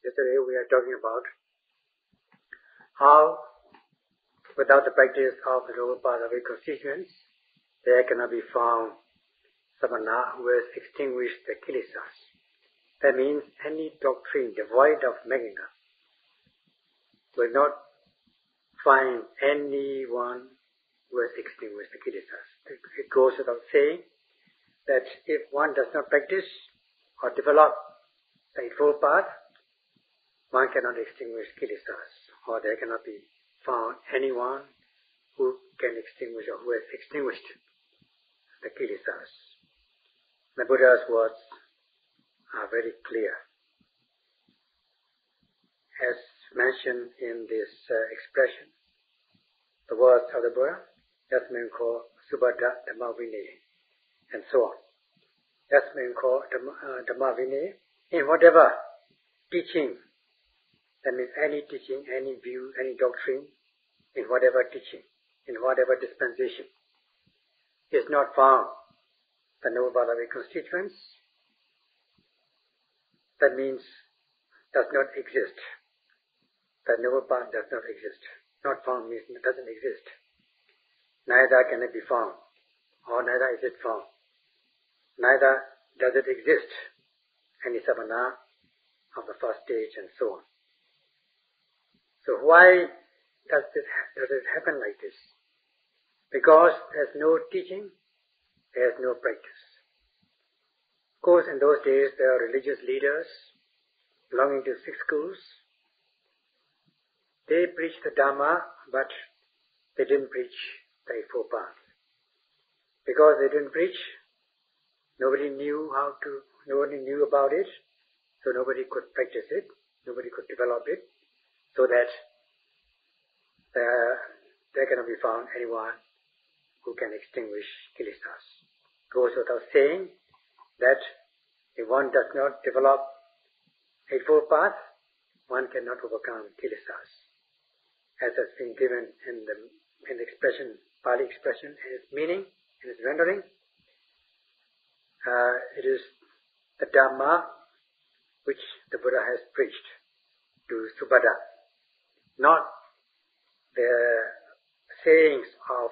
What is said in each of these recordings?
Yesterday we are talking about how, without the practice of the noble path of constituents, there cannot be found samana who has extinguished the kilesas. That means any doctrine devoid of meghnana will not find anyone who has extinguished the kilesas. It goes without saying that if one does not practice or develop the Eightfold Path, one cannot extinguish kilesas, or there cannot be found anyone who can extinguish or who has extinguished the kilesas. The Buddha's words are very clear. As mentioned in this expression, the words of the Buddha, Yasmin ko Subhadda Dhamma Vinaya, and so on. Yasmin ko Dhamma Vinaya, in whatever teaching, that means any teaching, any view, any doctrine, in whatever teaching, in whatever dispensation, is not found the noble path of constituents, that means does not exist. The noble path does not exist. Not found means it doesn't exist. Neither can it be found, or neither is it found. Neither does it exist, any samana of the first stage and so on. So why does it happen like this? Because there's no teaching, there's no practice. Of course, in those days there are religious leaders belonging to 6 schools. They preached the Dhamma, but they didn't preach the Eightfold Path. Because they didn't preach, nobody knew about it, so nobody could practice it, nobody could develop it, so that there cannot be found anyone who can extinguish kilesas. Goes without saying that if one does not develop Eightfold Path, one cannot overcome kilesas. As has been given in the expression, Pali expression, in its meaning, in its rendering, it is the Dhamma which the Buddha has preached to Subhadda, not the sayings of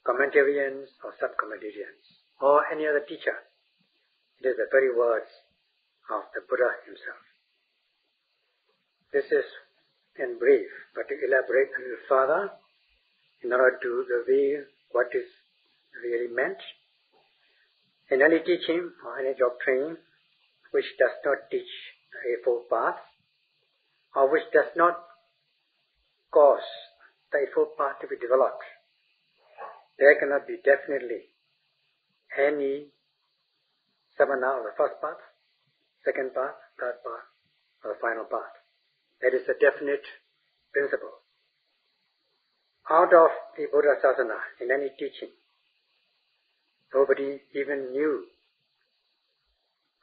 commentarians or sub-commentarians or any other teacher. It is the very words of the Buddha himself. This is in brief, but to elaborate a little further, in order to reveal what is really meant, in any teaching or any doctrine which does not teach the Eightfold Path, or which does not cause the Eightfold Path to be developed, there cannot be definitely any samana of the first path, second path, third path, or the final path. That is a definite principle. Out of the Buddha Sasana, in any teaching, nobody even knew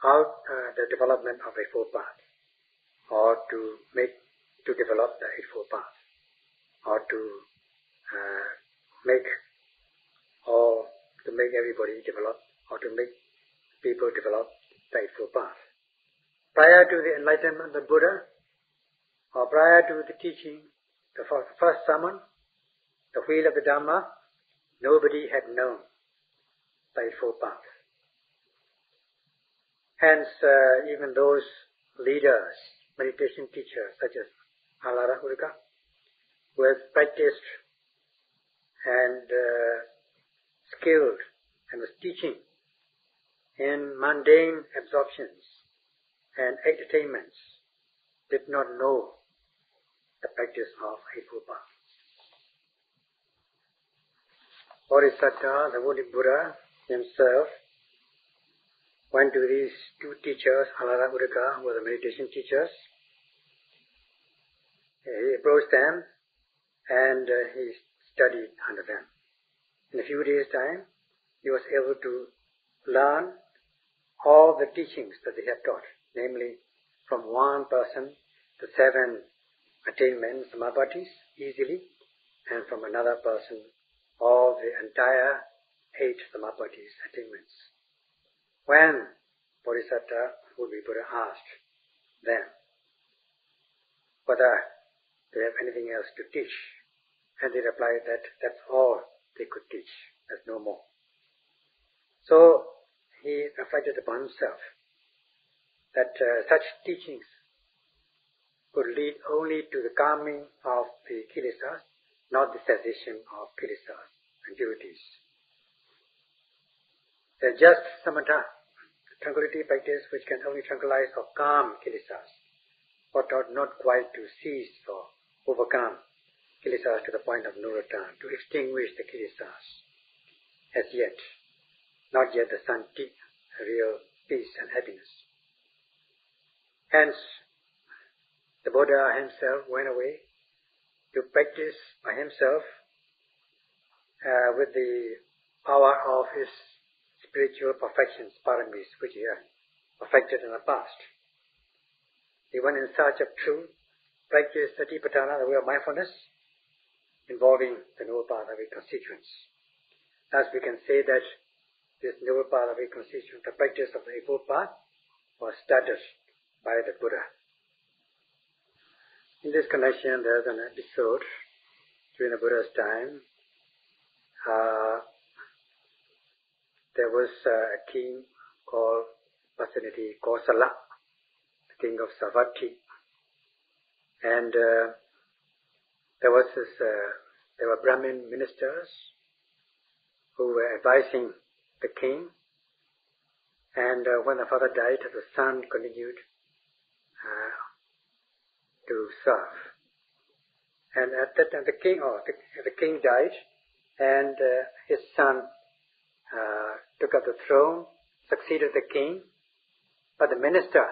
how the development of Eightfold Path, or to develop the Eightfold Path, or to make everybody develop, or to make people develop the Eightfold Path. Prior to the enlightenment of the Buddha, or prior to the teaching, the first sermon, the wheel of the Dhamma, nobody had known the Eightfold Path. Hence, even those leaders, meditation teachers such as Alara Urika, who has practiced and skilled and was teaching in mundane absorptions and entertainments, did not know the practice of Eightfold Path. Bodhisattva, the Holy Buddha himself, went to these 2 teachers, Alara Urika, who were the meditation teachers. He approached them and he studied under them. In a few days' time, he was able to learn all the teachings that they had taught, namely from one person the 7 attainments, samapattis, easily, and from another person all the entire 8 samapattis, attainments. When Bodhisattva would be Buddha asked them, whether they have anything else to teach. And they replied that that's all they could teach. There's no more. So he reflected upon himself that such teachings could lead only to the calming of the kilesas, not the cessation of kilesas and duties. They're just samatha, tranquility practice which can only tranquilize or calm kilesas, but not quite to cease or overcome kilesas to the point of no return, to extinguish the kilesas as yet, not yet the santi, real peace and happiness. Hence, the Buddha himself went away to practice by himself with the power of his spiritual perfections, paramis, which he had perfected in the past. He went in search of truth, practiced Satipatthana, the way of mindfulness, involving the noble path of eight constituents. Thus we can say that this noble path of eight constituents, the practice of the Eightfold Path, was started by the Buddha. In this connection, there is an episode during the Buddha's time. There was a king called personality Kosala, the king of Savatthi, and there were Brahmin ministers who were advising the king, and when the father died, the son continued to serve. And at that time, the king died, and his son took up the throne, succeeded the king, but the minister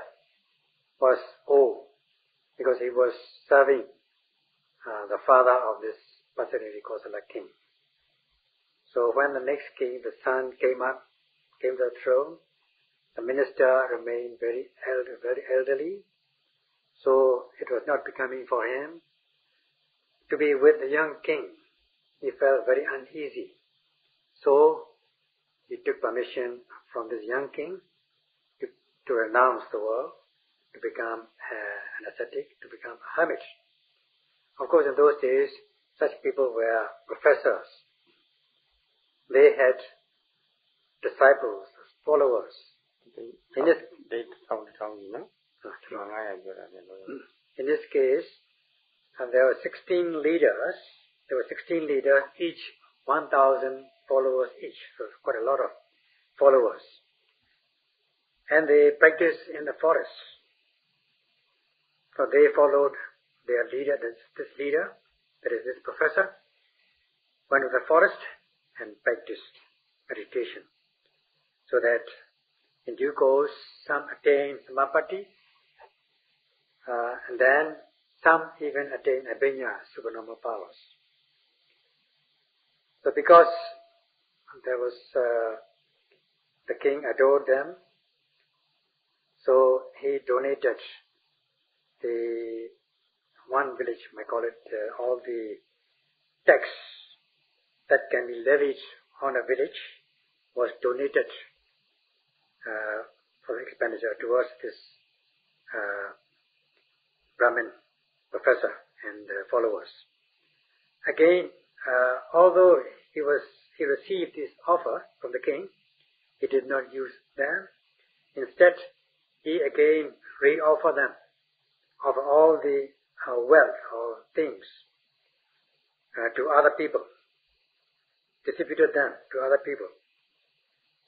was old because he was serving the father of this personality Kosala king. So when the next king, the son, came to the throne, the minister remained very elderly, so it was not becoming for him to be with the young king. He felt very uneasy. So he took permission from this young king to renounce the world, to become an ascetic, to become a hermit. Of course, in those days, such people were professors. They had disciples, followers. In this case, there were 16 leaders. There were 16 leaders, each 1,000 followers each. So quite a lot of followers. And they practiced in the forest. So they followed their leader, this leader, that is this professor, went to the forest and practiced meditation. So that in due course, some attained samapatti, and then some even attained abhinya, supernormal powers. So because there was the king adored them, so he donated the one village, I call it, all the tax that can be levied on a village was donated for expenditure towards this Brahmin professor and followers. Again, although he received this offer from the king, he did not use them. Instead, he again re-offered them, of all the wealth or things to other people, distributed them to other people.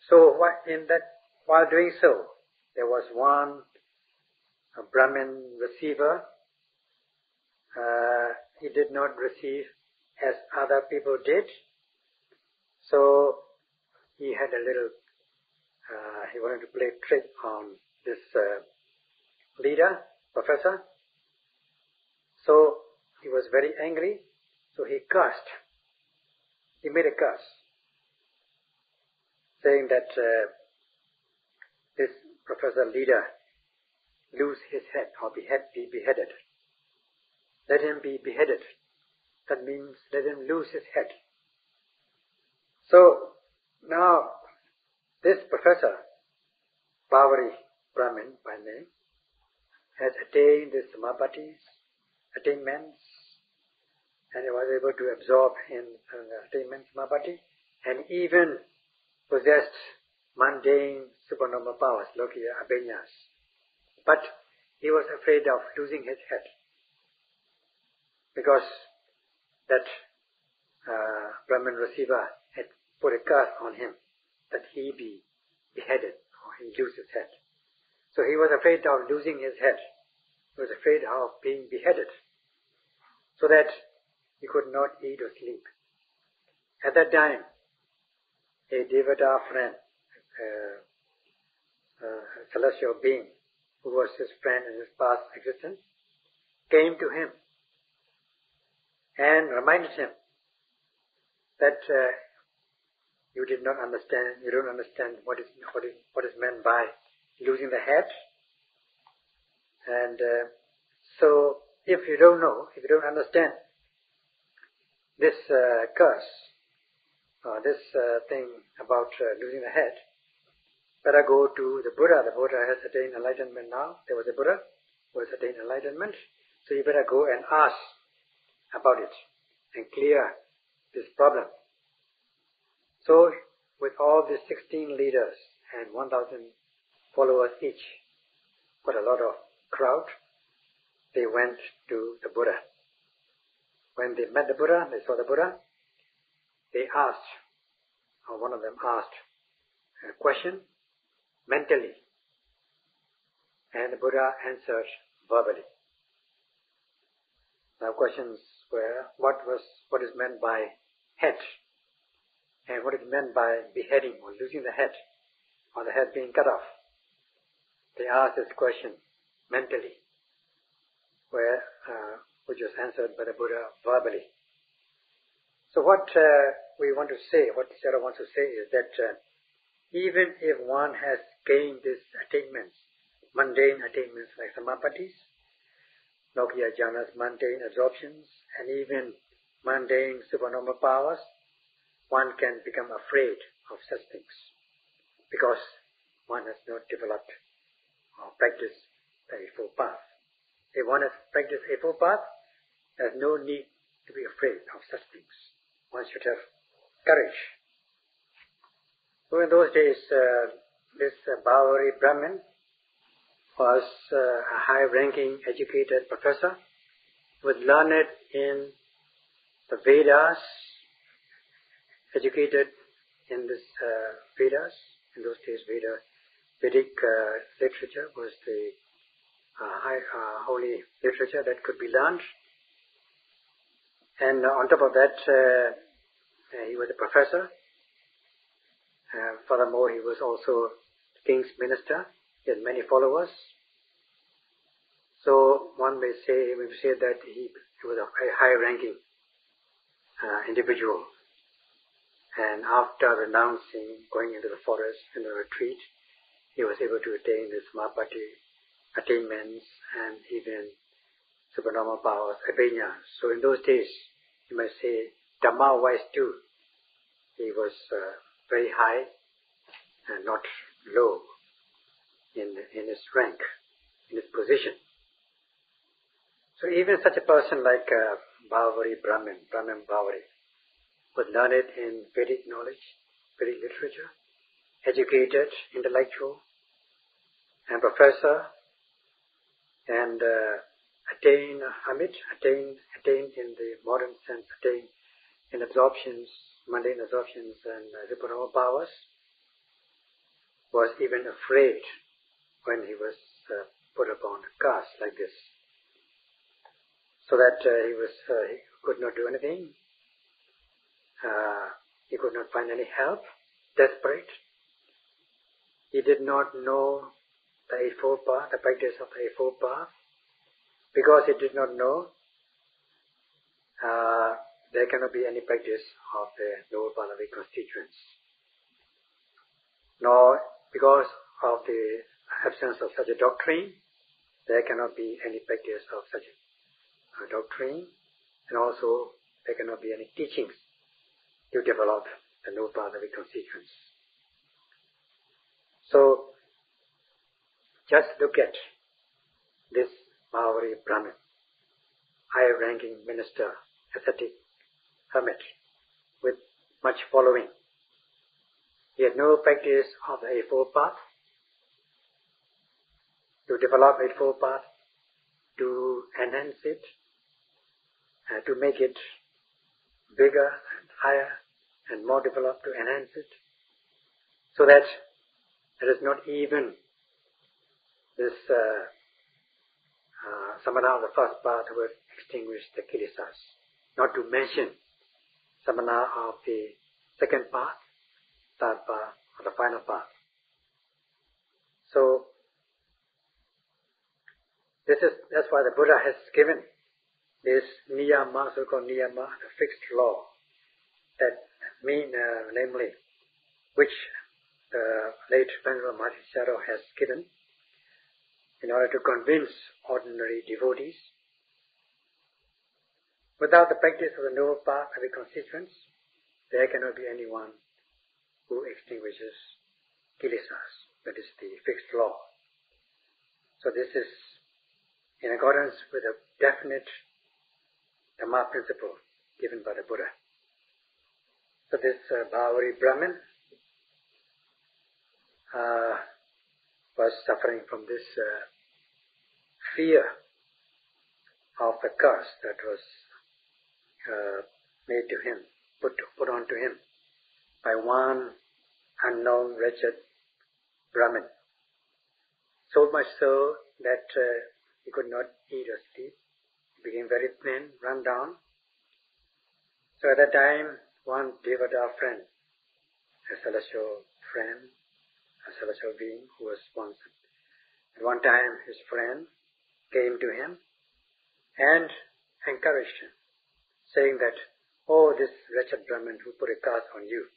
So while doing so, there was one Brahmin receiver. He did not receive as other people did. So he had a little, he wanted to play trick on this leader, professor. So he was very angry, so he cursed. He made a curse, saying that this professor leader lose his head or be beheaded. Let him be beheaded. That means let him lose his head. So now this professor, Bhavari Brahmin by name, has attained the samapattis, attainments, and he was able to absorb in the attainments, Samapatti, and even possessed mundane supernormal powers, Lokiya Abhinyas. But he was afraid of losing his head, because that Brahman Rasiva had put a curse on him, that he be beheaded or he lose his head. So he was afraid of losing his head. He was afraid of being beheaded, so that he could not eat or sleep. At that time, a Devata friend, a celestial being, who was his friend in his past existence, came to him and reminded him that you did not understand, you don't understand what is meant by losing the head. And so if you don't know, if you don't understand this curse, this thing about losing the head, better go to the Buddha. The Buddha has attained enlightenment now. There was a Buddha who has attained enlightenment. So you better go and ask about it and clear this problem. So with all these 16 leaders and 1,000 followers each, quite a lot of crowd, they went to the Buddha. When they met the Buddha, they saw the Buddha, they asked, or one of them asked a question mentally, and the Buddha answered verbally. Now questions were, what is meant by head, and what is meant by beheading or losing the head, or the head being cut off. They asked this question mentally, which was answered by the Buddha verbally. So what we want to say, what Sayadaw wants to say is that even if one has gained these attainments, mundane attainments like samapattis, Lokiya jhanas, mundane absorptions, and even mundane supernormal powers, one can become afraid of such things because one has not developed or practiced the Eightfold Path. If one has practiced Eightfold Path, there's no need to be afraid of such things. One should have courage. So in those days, this Bhavari Brahmin was a high-ranking educated professor, was learned in the Vedas, educated in this Vedas. In those days, Vedic literature was the holy literature that could be learned. And on top of that, he was a professor. Furthermore, he was also king's minister. He had many followers. So one may say that he was a high-ranking individual. And after renouncing, going into the forest, in the retreat, he was able to attain the samapatti attainments and even supernormal powers, abhinya. So in those days, you might say, Dhamma-wise too, he was very high and not low in his rank, in his position. So even such a person like Bhavari Brahmin Bhavari, was learned in Vedic knowledge, Vedic literature, educated, intellectual, and professor, and attained in the modern sense, attained in absorptions, mundane absorptions and supernormal powers, was even afraid when he was put upon a cast like this, so that he could not do anything. He could not find any help, desperate. He did not know the Eightfold Path, the practice of the Eightfold Path. Because he did not know, there cannot be any practice of the lower Pathway constituents. Nor because of the absence of such a doctrine, there cannot be any practice of such a doctrine, and also there cannot be any teachings to develop the lower Pathway constituents. So, just look at this Bhavari Brahmin. high-ranking minister, ascetic, hermit, with much following. He had no practice of the Eightfold Path. To develop Eightfold Path, to enhance it, to make it bigger and higher and more developed, to enhance it, so that there is not even this samana of the first path who will extinguish the kilesas, not to mention samana of the second path, third path, or the final path. So that's why the Buddha has given this niyama, so-called niyama, the fixed law, that namely, which the late Paṇḍitā Sayadaw has given in order to convince ordinary devotees. Without the practice of the Noble Path as a consequence, there cannot be anyone who extinguishes kilesas. That is the fixed law. So this is in accordance with a definite Dhamma principle given by the Buddha. So this Bhavāri Brahmin was suffering from this fear of the curse that was made to him, put on to him by one unknown wretched Brahmin. So much so that he could not eat or sleep. He became very thin, run down. So at that time, one Devada friend, a celestial friend, a celestial being who was once, at one time his friend came to him and encouraged him, saying that, oh, this wretched Brahmin who put a curse on you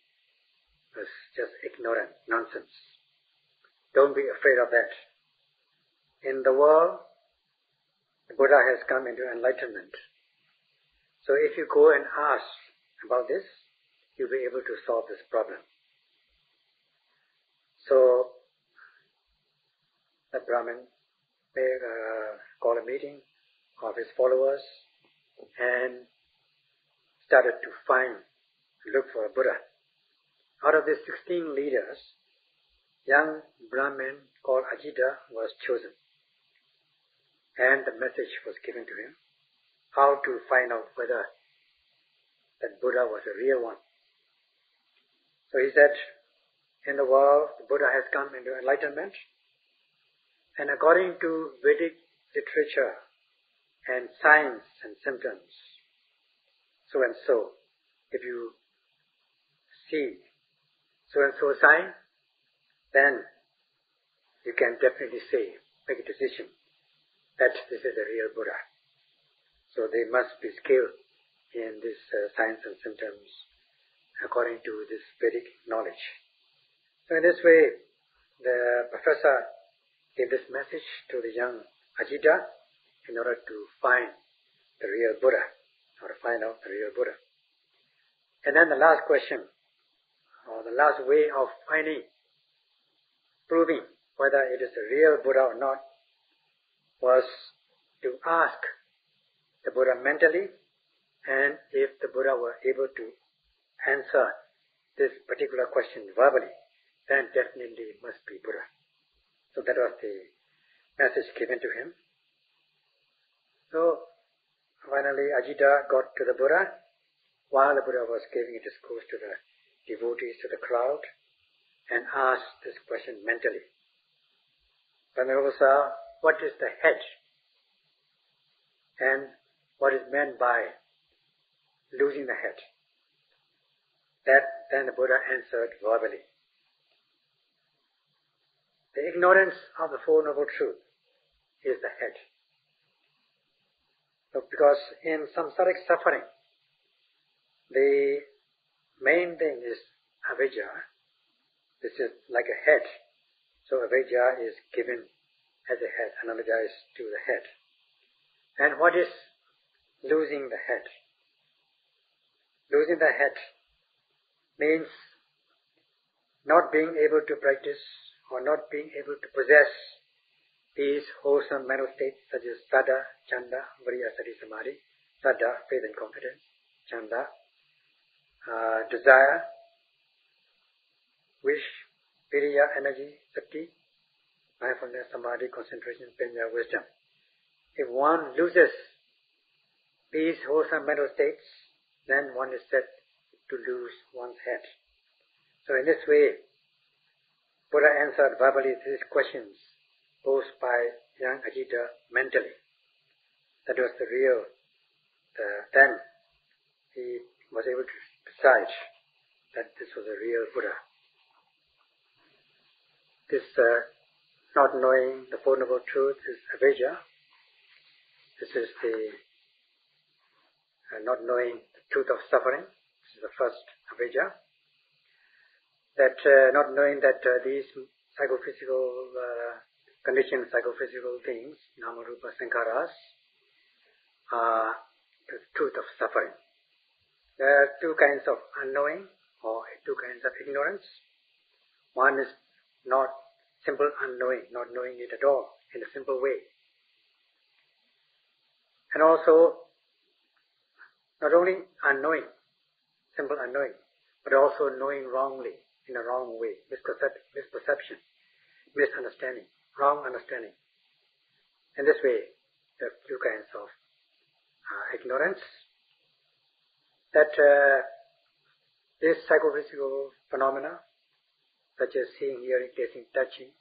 was just ignorant, nonsense. Don't be afraid of that. In the world, the Buddha has come into enlightenment. So if you go and ask about this, you'll be able to solve this problem. So the Brahmin called a meeting of his followers and started to look for a Buddha. Out of these 16 leaders, young Brahmin called Ajita was chosen. And the message was given to him, how to find out whether that Buddha was a real one. So he said, in the world, the Buddha has come into enlightenment, and according to Vedic literature and signs and symptoms, so and so, if you see so and so sign, then you can definitely say, make a decision that this is a real Buddha. So they must be skilled in these signs and symptoms according to this Vedic knowledge. So in this way, the professor gave this message to the young Ajita in order to find the real Buddha, or to find out the real Buddha. And then the last question, or the last way of proving whether it is a real Buddha or not, was to ask the Buddha mentally, and if the Buddha were able to answer this particular question verbally, then definitely it must be Buddha. So that was the message given to him. So finally Ajita got to the Buddha while the Buddha was giving a discourse to the devotees, to the crowd, and asked this question mentally. Venerable, what is the head? And what is meant by losing the head? That then the Buddha answered verbally. The ignorance of the Four Noble Truths is the head. So because in samsaric suffering, the main thing is avijja. This is like a head. So avijja is given as a head, analogized to the head. And what is losing the head? Losing the head means not being able to practice or not being able to possess these wholesome mental states such as Saddha, Chanda, Viriya, Sati, Samadhi, Saddha, faith and confidence, Chanda, desire, wish, Viriya, energy, Sati, mindfulness, Samadhi, concentration, Panya, wisdom. If one loses these wholesome mental states, then one is said to lose one's head. So in this way, Buddha answered verbally these questions posed by young Ajita mentally. That was the real, then he was able to decide that this was a real Buddha. This not knowing the Four Noble Truths is avijja. This is the not knowing the truth of suffering. This is the first avijja. That not knowing that these psychophysical conditioned psychophysical things, nama rupa sankharas, are the truth of suffering. There are two kinds of unknowing or two kinds of ignorance. One is not simple unknowing, not knowing it at all in a simple way. And also, not only unknowing, simple unknowing, but also knowing wrongly, in a wrong way, misperception, misunderstanding, wrong understanding. In this way, there are two kinds of ignorance. That this psychophysical phenomena, such as seeing, hearing, tasting, touching,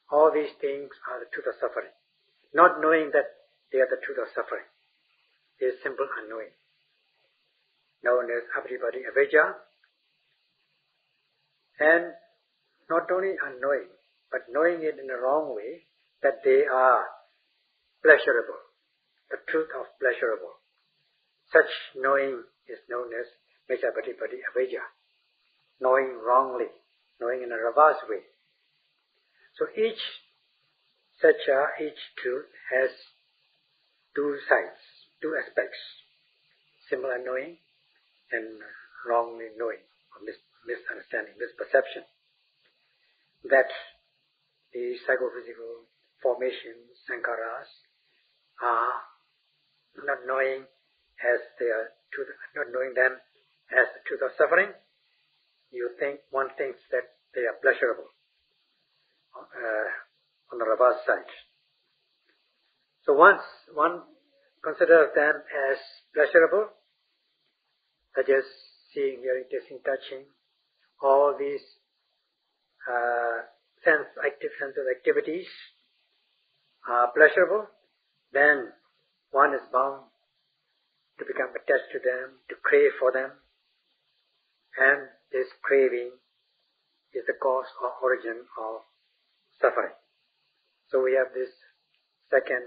all these things are the truth of suffering. Not knowing that they are the truth of suffering is simple unknowing, known as abhidipati avijja. And not only unknowing, but knowing it in a wrong way, that they are pleasurable, the truth of pleasurable. Such knowing is known as abhidipati avijja, knowing wrongly, knowing in a reverse way. So each satya, each truth has two sides, two aspects, similar knowing and wrongly knowing, or misunderstanding, misperception. That the psychophysical formations, sankharas, are not knowing as their truth, not knowing them as the truth of suffering. One thinks that they are pleasurable on the reverse side. So once one considers them as pleasurable, such as seeing, hearing, tasting, touching, all these sensual activities are pleasurable, then one is bound to become attached to them, to crave for them, and this craving is the cause or origin of suffering. So we have this second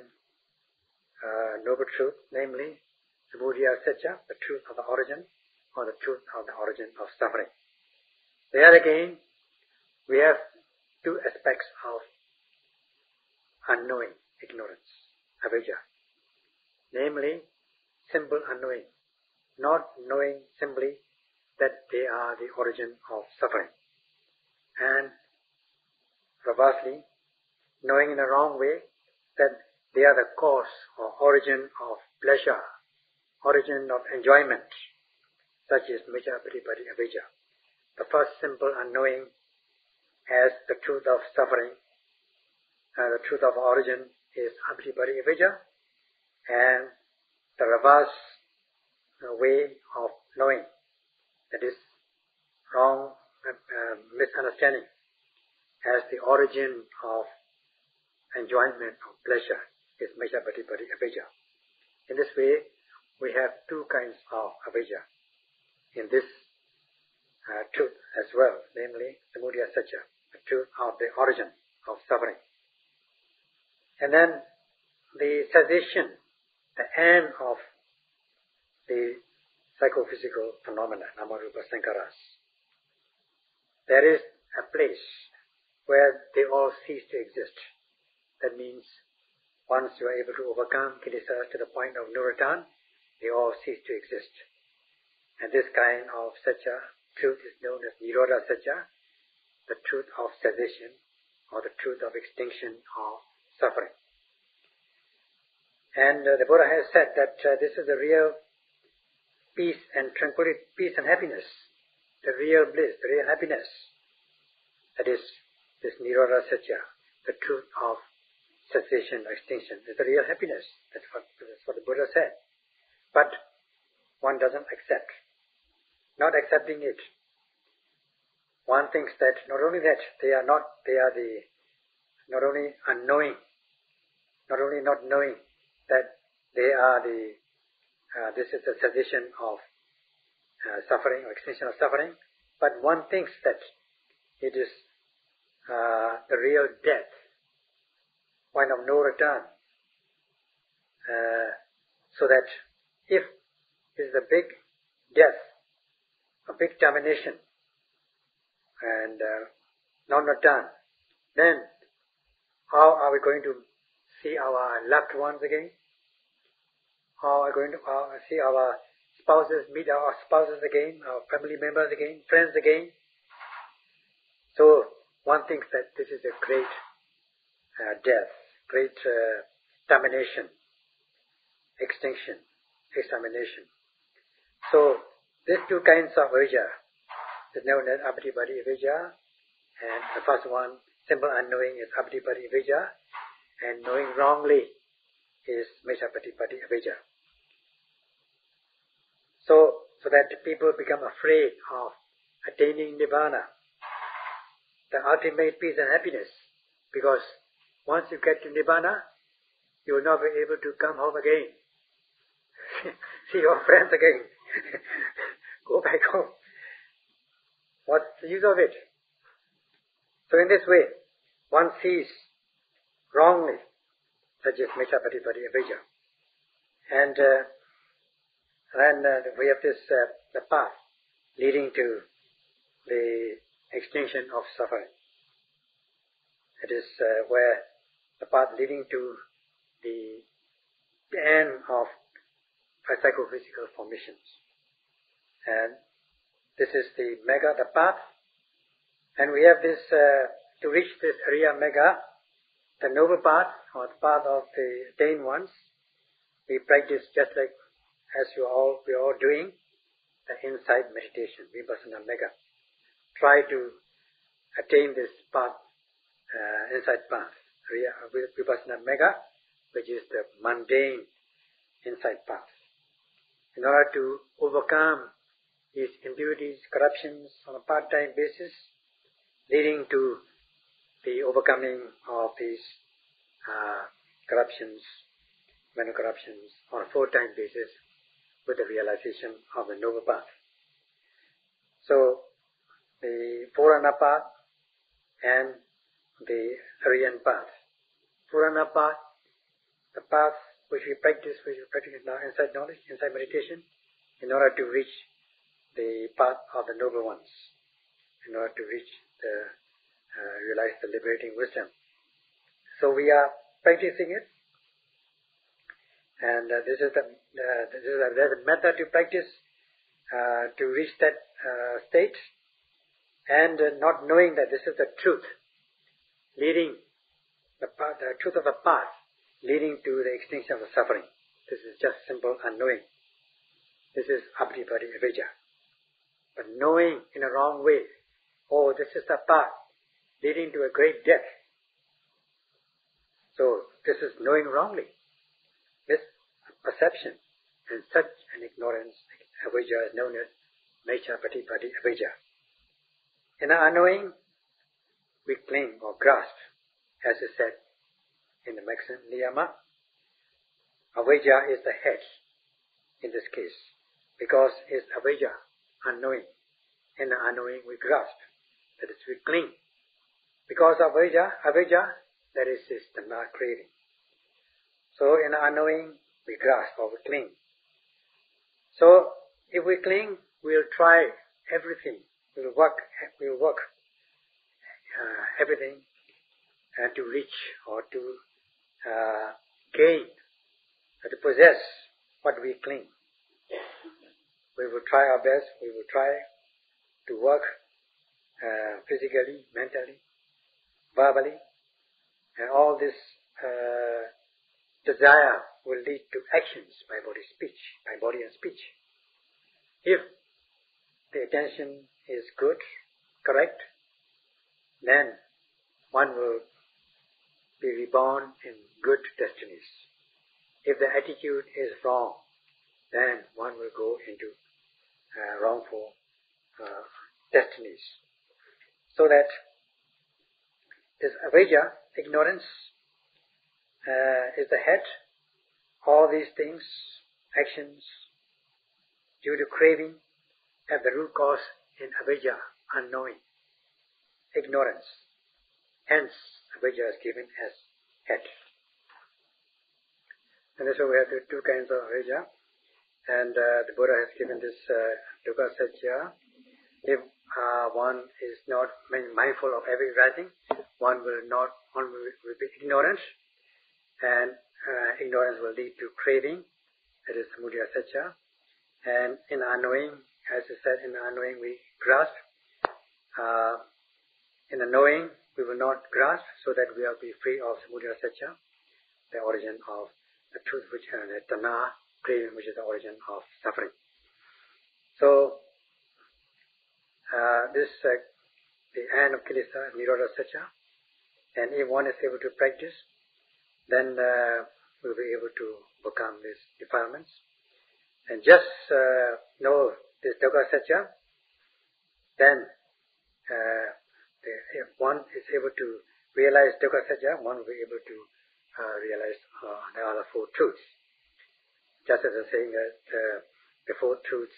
noble truth, namely samudaya satya, the truth of the origin, or the truth of the origin of suffering. There again, we have two aspects of unknowing, ignorance, avijja. Namely, simple unknowing, not knowing simply that they are the origin of suffering. And reversely, knowing in a wrong way that they are the cause or origin of pleasure, origin of enjoyment, such as abhidipati avijja. The first simple unknowing as the truth of suffering, the truth of origin is abhidipati avijja, and the reverse way of knowing, that is wrong misunderstanding, as the origin of enjoyment of pleasure is abhidipati avijja. In this way, we have two kinds of avijja in this truth as well, namely samudaya satya, the truth of the origin of suffering. And then the cessation, the end of the psychophysical phenomena, nama rupa sankharas. There is a place where they all cease to exist. That means once you are able to overcome kilesas to the point of no return, they all cease to exist. And this kind of satya, truth is known as nirodha satya, the truth of cessation, or the truth of extinction of suffering. And the Buddha has said that this is the real peace and tranquility, peace and happiness, the real bliss, the real happiness. That is this Nirodha Satya, the truth of cessation or extinction, is the real happiness. That's what the Buddha said. But one doesn't accept. Not accepting it, one thinks that not only that they are not only unknowing, not only not knowing that they are this is the cessation of suffering or extinction of suffering, but one thinks that it is the real death, point of no return. So that if it is a big death, a big termination, and non-return, then how are we going to see our loved ones again? How are we going to see our spouses, meet our spouses again, our family members again, friends again? So one thinks that this is a great death, great termination, extinction, extermination. So these two kinds of avijja is known as abhidipati avijja, and the first one, simple unknowing, is abhidipati avijja, and knowing wrongly is micchapatipati avijja. So that people become afraid of attaining nirvana, the ultimate peace and happiness, because once you get to nirvana, you will not be able to come home again, see your friends again, go back home. What's the use of it? So in this way, one sees wrongly, such as micchapatipati avijja. And then we have this the path leading to the extinction of suffering. It is where the path leading to the end of psychophysical formations. And this is the mega, the path. And we have this, to reach this area mega, the noble path, or the path of the attained ones, we practice just like as we are all doing, the insight meditation, Vipassana mega. Try to attain this path, insight path, Vipassana mega, which is the mundane insight path. In order to overcome these impurities, corruptions on a part-time basis, leading to the overcoming of these corruptions, mental corruptions, on a full-time basis with the realization of the noble path. So, the Purana path and the Aryan path. Purana path, the path which we practice now, inside knowledge, inside meditation, in order to reach the path of the noble ones, in order to reach realize the liberating wisdom. So we are practicing it, and this is the method to practice to reach that state, and not knowing that this is the truth, leading the truth of the path, leading to the extinction of the suffering. This is just simple unknowing. This is abhidipati avijja. But knowing in a wrong way, oh, this is the path leading to a great death. So this is knowing wrongly. This perception and such an ignorance, avijja, is known as micchapatipati avijja. In our unknowing, we cling or grasp, as is said in the maxim niyama. Avijja is the head in this case, because it's avijja, unknowing. In the unknowing we grasp, that is, we cling. Because of avijja, that is the craving. So in the unknowing we grasp or we cling. So if we cling, we'll try everything. We'll work everything to reach or to gain, or to possess what we cling. We will try our best. We will try to work physically, mentally, verbally, and all this desire will lead to actions by body and speech. If the attention is good, correct, then one will be reborn in good destinies. If the attitude is wrong, then one will go into wrongful destinies. So that this avijja, ignorance, is the head. All these things, actions, due to craving, have the root cause in avijja, unknowing, ignorance. Hence, avijja is given as head. And that's why we have the two kinds of avijja. And the Buddha has given this dukkha satya. If one is not mindful of every rising, one will be ignorant, and ignorance will lead to craving. That is samudaya satya. And in unknowing, as I said, in unknowing we grasp. In the knowing, we will not grasp, so that we will be free of samudaya satya, the origin of the truth, which the tanha, craving, which is the origin of suffering. So, this the end of kilesa, nirodha satya, and if one is able to practice, then we'll be able to overcome these defilements. And just know this dukkha satya, then if one is able to realize dukkha satya, one will be able to realize the other four truths. Just as I'm saying that the four truths,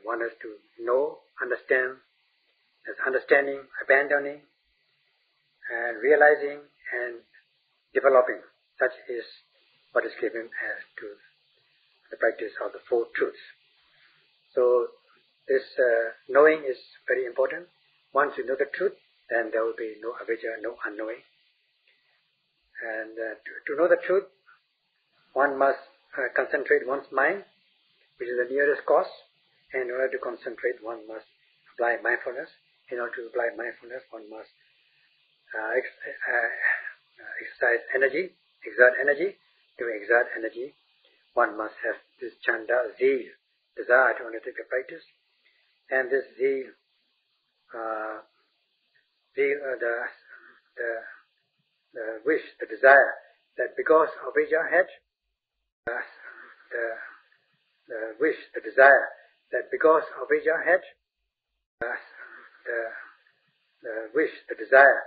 one has to know, understand. There's understanding, abandoning, and realizing, and developing. Such is what is given as to the practice of the four truths. So this knowing is very important. Once you know the truth, then there will be no avijja, no unknowing. And to know the truth, one must concentrate one's mind, which is the nearest cause. And in order to concentrate, one must apply mindfulness. In order to apply mindfulness, one must exert energy. To exert energy, one must have this chanda, zeal, desire to undertake the practice. And this zeal, the wish, the desire, that because avijja had, the wish, the desire, that because avijja had, the wish, the desire,